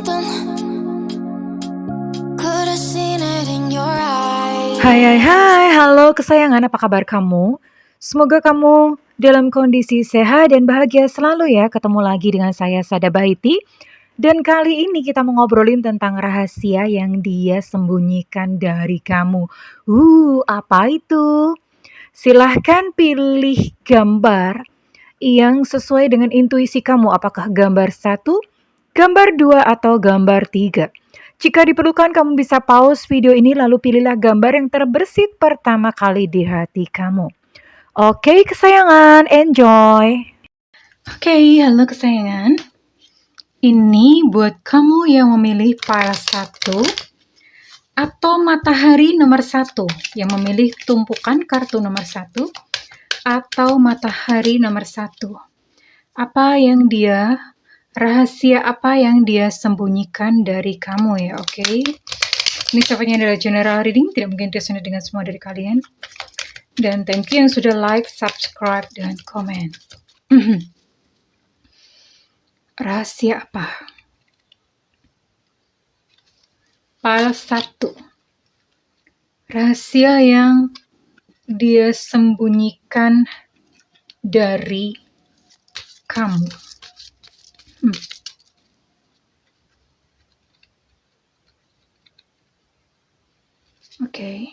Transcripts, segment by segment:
something. Could have seen it in your eyes. Hai, halo kesayangan, apa kabar kamu? Semoga kamu dalam kondisi sehat dan bahagia selalu ya. Ketemu lagi dengan saya Sada Baiti. Dan kali ini kita mau ngobrolin tentang rahasia yang dia sembunyikan dari kamu. Apa itu? Silahkan pilih gambar yang sesuai dengan intuisi kamu. Apakah gambar 1, gambar 2, atau gambar 3? Jika diperlukan kamu bisa pause video ini lalu pilihlah gambar yang terbersit pertama kali di hati kamu. Oke kesayangan, enjoy! Oke, halo kesayangan. Ini buat kamu yang memilih file 1 atau matahari nomor 1, yang memilih tumpukan kartu nomor 1 atau matahari nomor 1. Rahasia apa yang dia sembunyikan dari kamu ya, oke? Ini sifatnya adalah general reading, tidak mungkin resonate dengan semua dari kalian. Dan thank you yang sudah like, subscribe, dan komen. Rahasia apa? File 1. Rahasia yang dia sembunyikan dari kamu. Oke.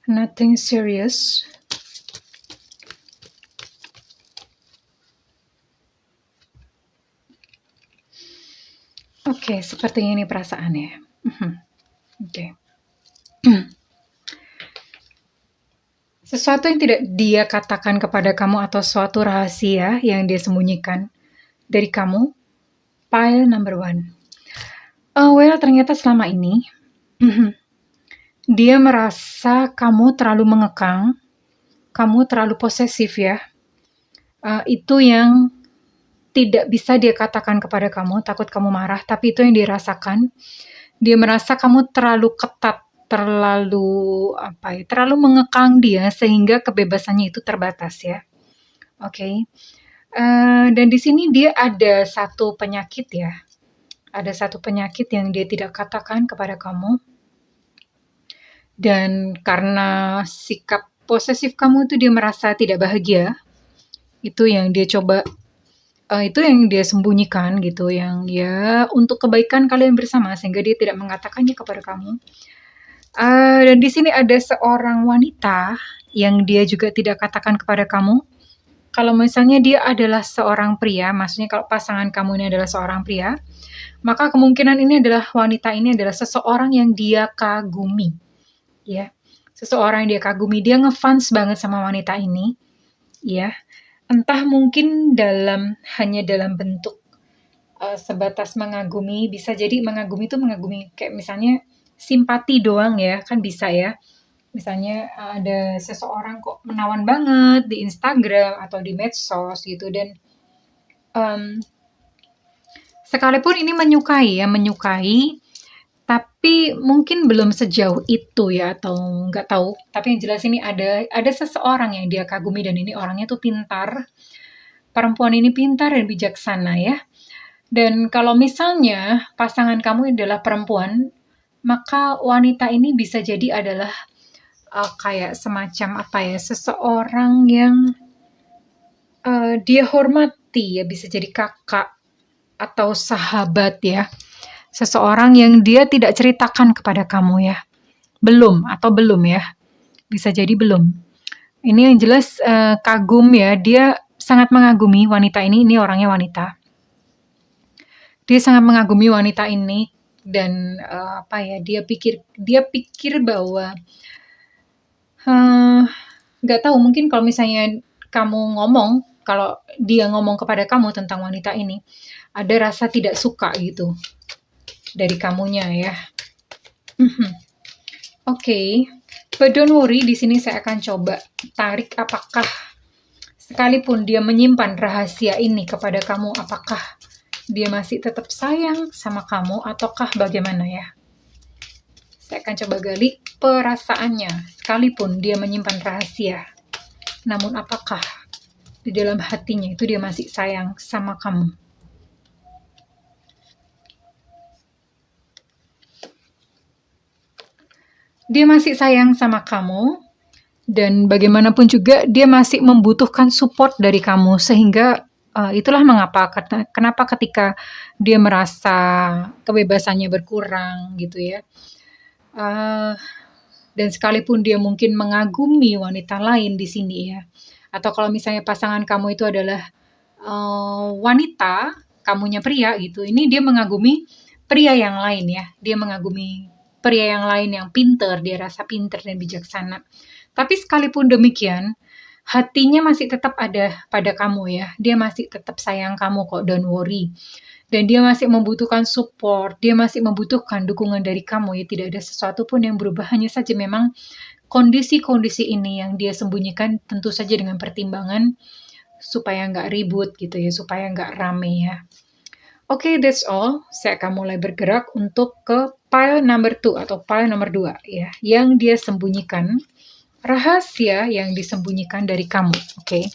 Nothing serious. Oke, sepertinya ini perasaannya. Oke. Sesuatu yang tidak dia katakan kepada kamu atau suatu rahasia yang dia sembunyikan dari kamu. File number 1. Ternyata selama ini dia merasa kamu terlalu mengekang, kamu terlalu posesif ya. Itu yang tidak bisa dia katakan kepada kamu, takut kamu marah, tapi itu yang dirasakan. Dia merasa kamu terlalu ketat, terlalu mengekang dia sehingga kebebasannya itu terbatas ya. Oke. Dan di sini dia ada satu penyakit ya. Ada satu penyakit yang dia tidak katakan kepada kamu. Dan karena sikap posesif kamu itu dia merasa tidak bahagia. Itu yang dia coba itu yang dia sembunyikan gitu, yang ya untuk kebaikan kalian bersama sehingga dia tidak mengatakannya kepada kamu. Dan di sini ada seorang wanita yang dia juga tidak katakan kepada kamu. Kalau misalnya dia adalah seorang pria, maksudnya kalau pasangan kamu ini adalah seorang pria, maka kemungkinan ini adalah wanita ini adalah seseorang yang dia kagumi. Ya. Seseorang yang dia kagumi, dia ngefans banget sama wanita ini. Ya. Entah mungkin hanya dalam bentuk sebatas mengagumi, bisa jadi mengagumi itu mengagumi kayak misalnya simpati doang ya, kan bisa ya. Misalnya ada seseorang kok menawan banget di Instagram atau di medsos gitu, dan sekalipun ini menyukai, tapi mungkin belum sejauh itu ya, atau nggak tahu. Tapi yang jelas ini ada seseorang yang dia kagumi dan ini orangnya tuh pintar. Perempuan ini pintar dan bijaksana ya. Dan kalau misalnya pasangan kamu adalah perempuan, maka wanita ini bisa jadi adalah kayak semacam seseorang yang dia hormati ya, bisa jadi kakak atau sahabat ya. Seseorang yang dia tidak ceritakan kepada kamu ya. Belum ya. Bisa jadi belum. Ini yang jelas kagum ya. Dia sangat mengagumi wanita ini. Ini orangnya wanita. Dia sangat mengagumi wanita ini. Dan dia pikir bahwa gak tahu, mungkin kalau misalnya kamu kalau dia ngomong kepada kamu tentang wanita ini, ada rasa tidak suka gitu dari kamunya ya. Oke. But don't worry, di sini saya akan coba tarik apakah sekalipun dia menyimpan rahasia ini kepada kamu, apakah dia masih tetap sayang sama kamu ataukah bagaimana ya. Saya akan coba gali perasaannya, sekalipun dia menyimpan rahasia. Namun apakah di dalam hatinya itu dia masih sayang sama kamu? Dia masih sayang sama kamu, dan bagaimanapun juga dia masih membutuhkan support dari kamu, sehingga itulah mengapa kenapa ketika dia merasa kebebasannya berkurang gitu ya, dan sekalipun dia mungkin mengagumi wanita lain di sini ya, atau kalau misalnya pasangan kamu itu adalah wanita, kamunya pria gitu, ini dia mengagumi pria yang lain ya, dia mengagumi pria yang lain yang pinter, dia rasa pinter dan bijaksana. Tapi sekalipun demikian, hatinya masih tetap ada pada kamu ya. Dia masih tetap sayang kamu kok, don't worry. Dan dia masih membutuhkan support, dia masih membutuhkan dukungan dari kamu ya. Tidak ada sesuatu pun yang berubah, hanya saja memang kondisi-kondisi ini yang dia sembunyikan, tentu saja dengan pertimbangan supaya nggak ribut gitu ya, supaya nggak rame ya. Oke, that's all. Saya akan mulai bergerak untuk ke pile number 2 atau pile nomor 2 ya, yang dia sembunyikan, rahasia yang disembunyikan dari kamu. Oke.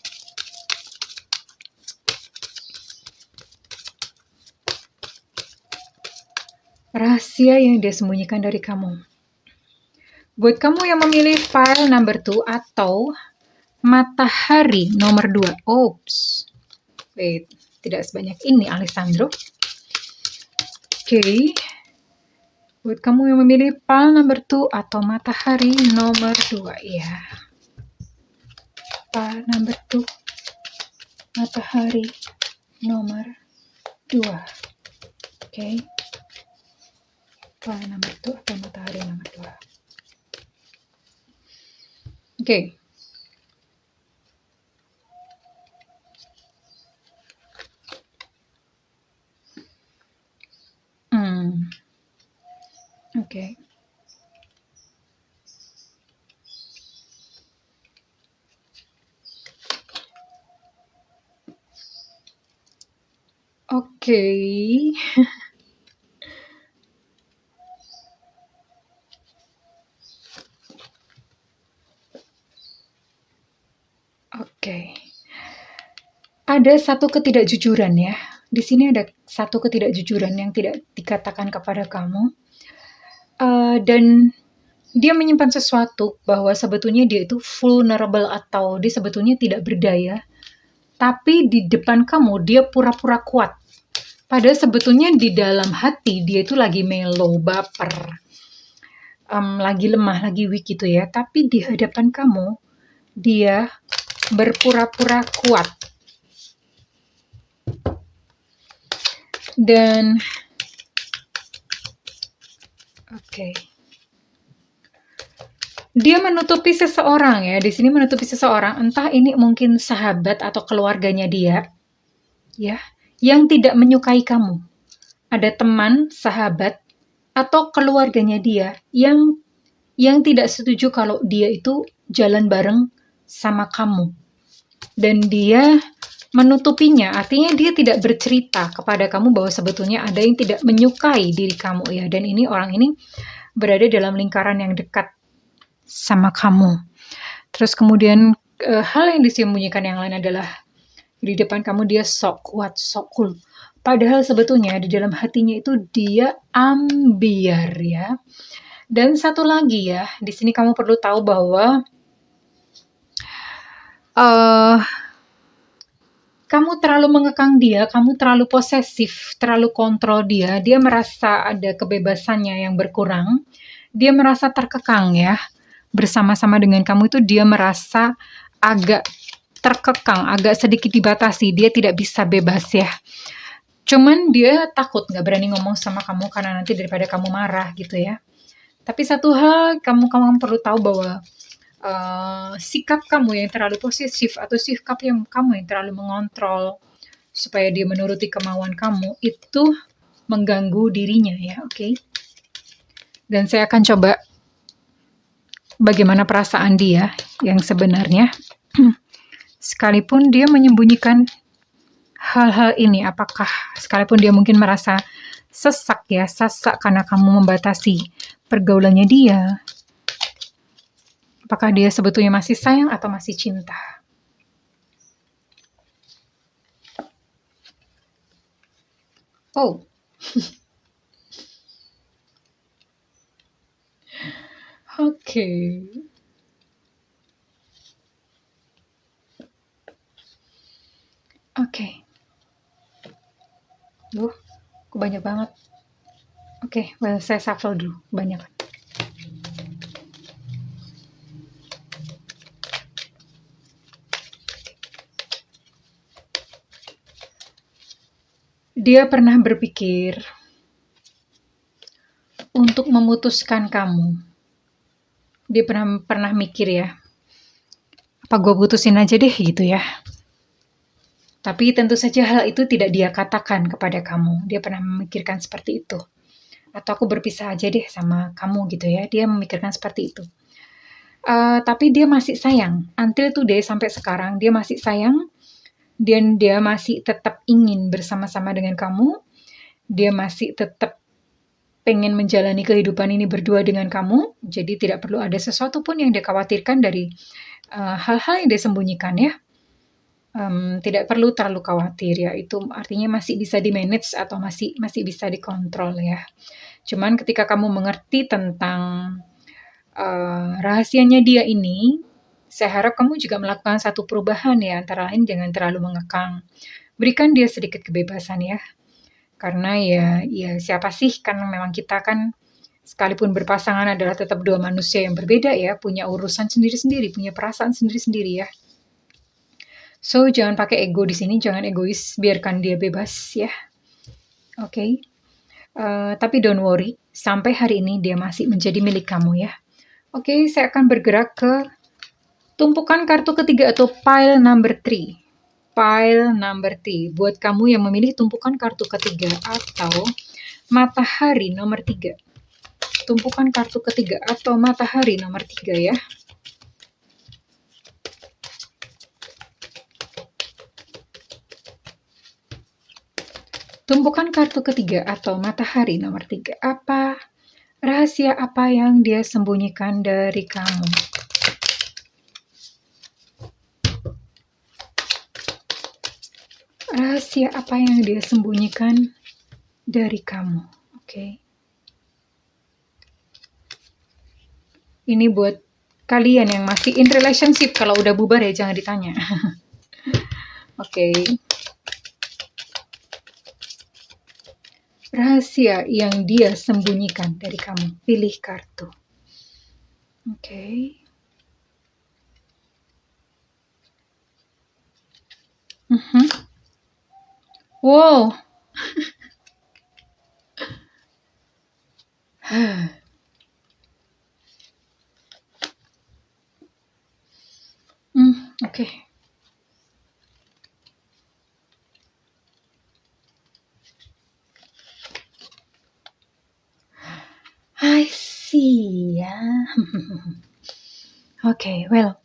Rahasia yang dia sembunyikan dari kamu. Buat kamu yang memilih pile number 2 atau matahari nomor 2. Oops. Wait, tidak sebanyak ini, Alessandro. Oke. Buat kamu yang memilih pile number 2 atau matahari nomor 2 ya. Pile number 2, matahari nomor 2. Oke. Pile number 2 atau matahari nomor 2. Oke. Oke. Oke. Oke. Ada satu ketidakjujuran ya. Di sini ada satu ketidakjujuran yang tidak dikatakan kepada kamu. Dan dia menyimpan sesuatu bahwa sebetulnya dia itu vulnerable atau dia sebetulnya tidak berdaya. Tapi di depan kamu dia pura-pura kuat. Padahal sebetulnya di dalam hati dia itu lagi melo, baper, lagi lemah, lagi weak gitu ya. Tapi di hadapan kamu dia berpura-pura kuat. Dan oke. Dia menutupi seseorang ya. Di sini menutupi seseorang, entah ini mungkin sahabat atau keluarganya dia ya, yang tidak menyukai kamu. Ada teman, sahabat atau keluarganya dia yang tidak setuju kalau dia itu jalan bareng sama kamu. Dan dia menutupinya, artinya dia tidak bercerita kepada kamu bahwa sebetulnya ada yang tidak menyukai diri kamu ya. Dan ini orang ini berada dalam lingkaran yang dekat sama kamu. Terus kemudian hal yang disembunyikan yang lain adalah di depan kamu dia sok kuat, sok cool. Padahal sebetulnya di dalam hatinya itu dia ambiar ya. Dan satu lagi ya, di sini kamu perlu tahu bahwa kamu terlalu mengekang dia, kamu terlalu posesif, terlalu kontrol dia. Dia merasa ada kebebasannya yang berkurang. Dia merasa terkekang ya. Bersama-sama dengan kamu itu dia merasa agak terkekang, agak sedikit dibatasi. Dia tidak bisa bebas ya. Cuman dia takut, gak berani ngomong sama kamu karena nanti daripada kamu marah gitu ya. Tapi satu hal kamu perlu tahu bahwa sikap kamu yang terlalu posesif atau sikap yang kamu yang terlalu mengontrol supaya dia menuruti kemauan kamu itu mengganggu dirinya ya, oke? Dan saya akan coba bagaimana perasaan dia yang sebenarnya. Sekalipun dia menyembunyikan hal-hal ini, apakah sekalipun dia mungkin merasa sesak ya, sesak karena kamu membatasi pergaulannya dia. Apakah dia sebetulnya masih sayang atau masih cinta? Oh. Oke. Oke. Duh, kok banyak banget. Oke, well, saya shuffle dulu. Banyak. Dia pernah berpikir untuk memutuskan kamu. Dia pernah mikir ya, apa gue putusin aja deh gitu ya. Tapi tentu saja hal itu tidak dia katakan kepada kamu. Dia pernah memikirkan seperti itu. Atau aku berpisah aja deh sama kamu gitu ya. Dia memikirkan seperti itu. Tapi dia masih sayang. Until today sampai sekarang dia masih sayang. Dan dia masih tetap ingin bersama-sama dengan kamu. Dia masih tetap pengen menjalani kehidupan ini berdua dengan kamu. Jadi tidak perlu ada sesuatu pun yang dia khawatirkan dari hal-hal yang dia sembunyikan ya. Tidak perlu terlalu khawatir ya, itu artinya masih bisa di-manage atau masih bisa dikontrol ya. Cuman ketika kamu mengerti tentang rahasianya dia ini, saya harap kamu juga melakukan satu perubahan ya, antara lain jangan terlalu mengekang. Berikan dia sedikit kebebasan ya. Karena ya siapa sih, kan memang kita kan sekalipun berpasangan adalah tetap dua manusia yang berbeda ya, punya urusan sendiri-sendiri, punya perasaan sendiri-sendiri ya. So, jangan pakai ego di sini, jangan egois, biarkan dia bebas ya. Oke. Tapi don't worry, sampai hari ini dia masih menjadi milik kamu ya. Oke, saya akan bergerak ke tumpukan kartu ketiga atau pile number 3. Pile number 3. Buat kamu yang memilih tumpukan kartu ketiga atau matahari nomor 3. Tumpukan kartu ketiga atau matahari nomor 3 ya. Tumpukan kartu ketiga atau matahari nomor 3. Rahasia apa yang dia sembunyikan dari kamu? Rahasia apa yang dia sembunyikan dari kamu? Oke. Ini buat kalian yang masih in relationship. Kalau udah bubar ya jangan ditanya. Oke. Rahasia yang dia sembunyikan dari kamu. Pilih kartu. Oke. Wow. Oke. I see ya. Oke, well,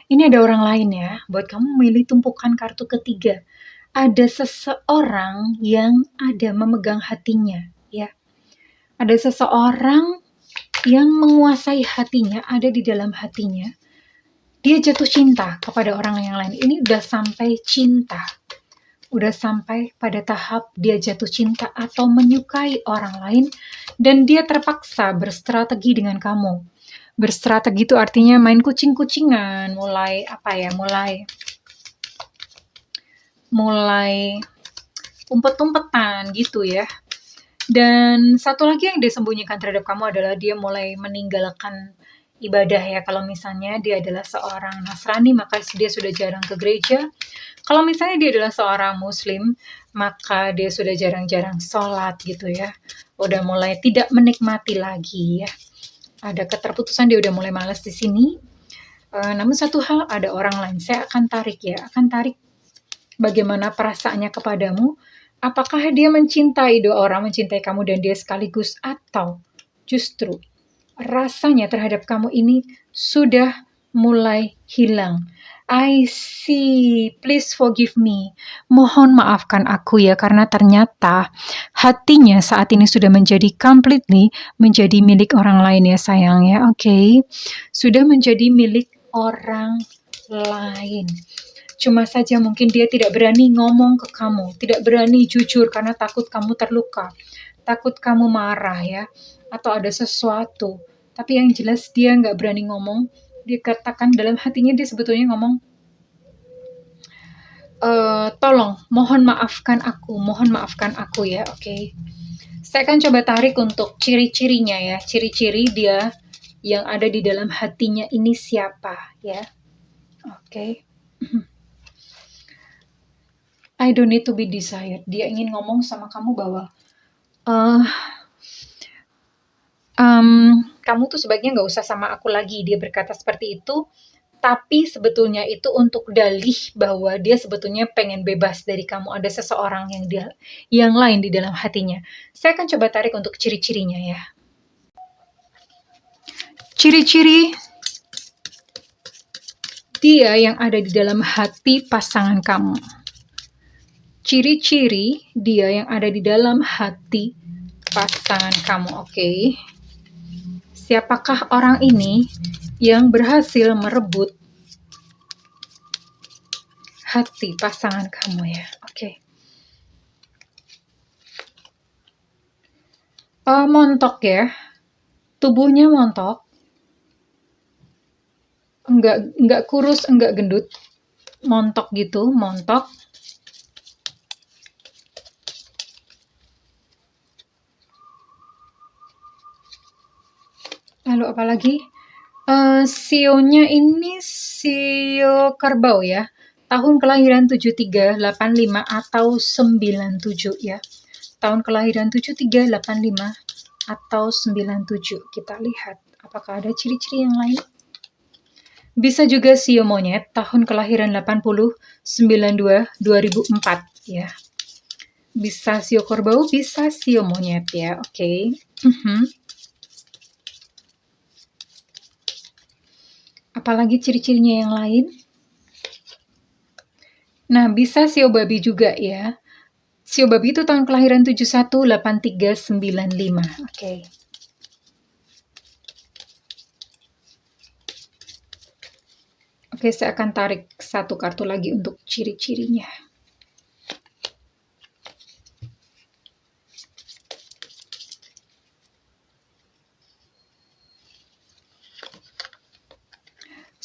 ini ada orang lain ya. Buat kamu memilih tumpukan kartu ketiga, ada seseorang yang ada memegang hatinya, ya. Ada seseorang yang menguasai hatinya, ada di dalam hatinya. Dia jatuh cinta kepada orang yang lain. Ini udah sampai cinta. Udah sampai pada tahap dia jatuh cinta atau menyukai orang lain, dan dia terpaksa berstrategi dengan kamu. Berstrategi itu artinya main kucing-kucingan, mulai umpet-umpetan gitu ya. Dan satu lagi yang dia sembunyikan terhadap kamu adalah dia mulai meninggalkan ibadah ya. Kalau misalnya dia adalah seorang Nasrani, maka dia sudah jarang ke gereja. Kalau misalnya dia adalah seorang Muslim, maka dia sudah jarang-jarang sholat gitu ya. Udah mulai tidak menikmati lagi ya. Ada keterputusan, dia udah mulai malas di sini. Namun satu hal, ada orang lain. Saya akan tarik bagaimana perasaannya kepadamu. Apakah dia mencintai dua orang, mencintai kamu dan dia sekaligus, atau justru rasanya terhadap kamu ini sudah mulai hilang. I see. Please forgive me. Mohon maafkan aku ya, karena ternyata hatinya saat ini sudah menjadi completely menjadi milik orang lain ya sayang ya. Oke. Sudah menjadi milik orang lain. Cuma saja mungkin dia tidak berani ngomong ke kamu, tidak berani jujur karena takut kamu terluka, takut kamu marah ya, atau ada sesuatu. Tapi yang jelas dia nggak berani ngomong. Dia katakan dalam hatinya, dia sebetulnya ngomong, tolong, mohon maafkan aku ya, oke. Saya akan coba tarik untuk ciri-cirinya ya, ciri-ciri dia yang ada di dalam hatinya ini siapa ya, oke. I don't need to be desired. Dia ingin ngomong sama kamu bahwa kamu tuh sebaiknya nggak usah sama aku lagi. Dia berkata seperti itu, tapi sebetulnya itu untuk dalih bahwa dia sebetulnya pengen bebas dari kamu. Ada seseorang yang lain di dalam hatinya. Saya akan coba tarik untuk ciri-cirinya ya. Ciri-ciri dia yang ada di dalam hati pasangan kamu. Ciri-ciri dia yang ada di dalam hati pasangan kamu, oke. Siapakah orang ini yang berhasil merebut hati pasangan kamu ya, oke. Montok ya, tubuhnya montok, enggak kurus, enggak gendut, montok gitu, montok. Lalu apalagi? Sionya ini sio kerbau ya. Tahun kelahiran 73, 85 atau 97 ya. Tahun kelahiran 73, 85 atau 97. Kita lihat apakah ada ciri-ciri yang lain. Bisa juga sio monyet tahun kelahiran 80, 92, 2004 ya. Bisa sio kerbau, bisa sio monyet ya. Oke. Apalagi ciri-cirinya yang lain? Nah, bisa sio babi juga ya. Sio babi itu tahun kelahiran 71, 83, 95. Oke. Oke, saya akan tarik satu kartu lagi untuk ciri-cirinya.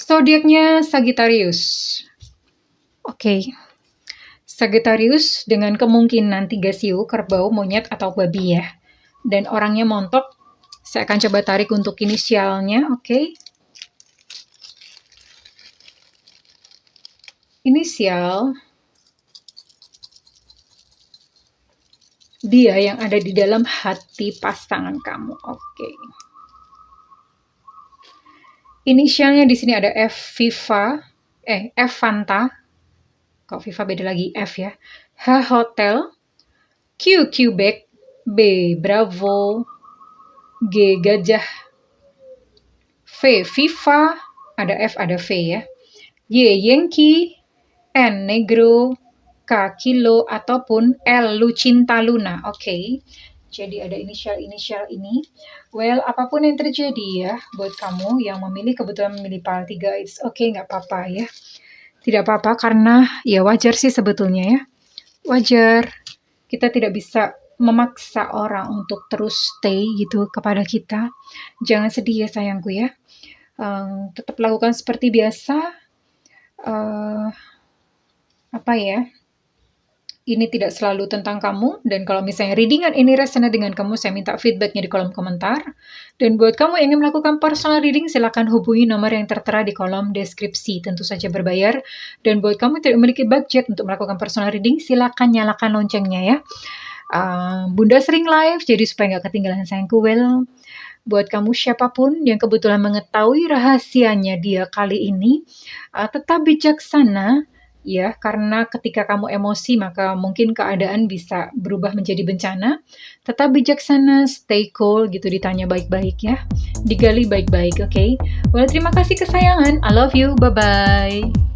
Zodiaknya Sagittarius. Oke. Sagittarius dengan kemungkinan 3 sio, kerbau, monyet, atau babi ya. Dan orangnya montok. Saya akan coba tarik untuk inisialnya, oke. Inisial dia yang ada di dalam hati pasangan kamu, oke. Inisialnya di sini ada F Fanta. Kok Viva beda lagi, F ya. H Hotel, Q Quebec, B Bravo, G Gajah, V Viva, ada F ada V ya. Y Yankee, N Negro, K Kilo, ataupun L Lucinta Luna. Oke. Jadi ada inisial-inisial ini. Well, apapun yang terjadi ya, buat kamu yang kebetulan memilih PAL 3, it's okay, nggak apa-apa ya. Tidak apa-apa, karena ya wajar sih sebetulnya ya. Wajar. Kita tidak bisa memaksa orang untuk terus stay gitu kepada kita. Jangan sedih ya sayangku ya. Tetap lakukan seperti biasa. Ini tidak selalu tentang kamu, dan kalau misalnya readingan ini resonate dengan kamu, saya minta feedbacknya di kolom komentar. Dan buat kamu yang ingin melakukan personal reading, silakan hubungi nomor yang tertera di kolom deskripsi, tentu saja berbayar. Dan buat kamu yang tidak memiliki budget untuk melakukan personal reading, silakan nyalakan loncengnya ya. Bunda sering live, jadi supaya nggak ketinggalan sayangku. Well, buat kamu siapapun yang kebetulan mengetahui rahasianya dia kali ini, tetap bijaksana. Ya, karena ketika kamu emosi, maka mungkin keadaan bisa berubah menjadi bencana. Tetap bijaksana, stay cool gitu, ditanya baik-baik ya. Digali baik-baik, oke? Well, terima kasih kesayangan. I love you. Bye-bye.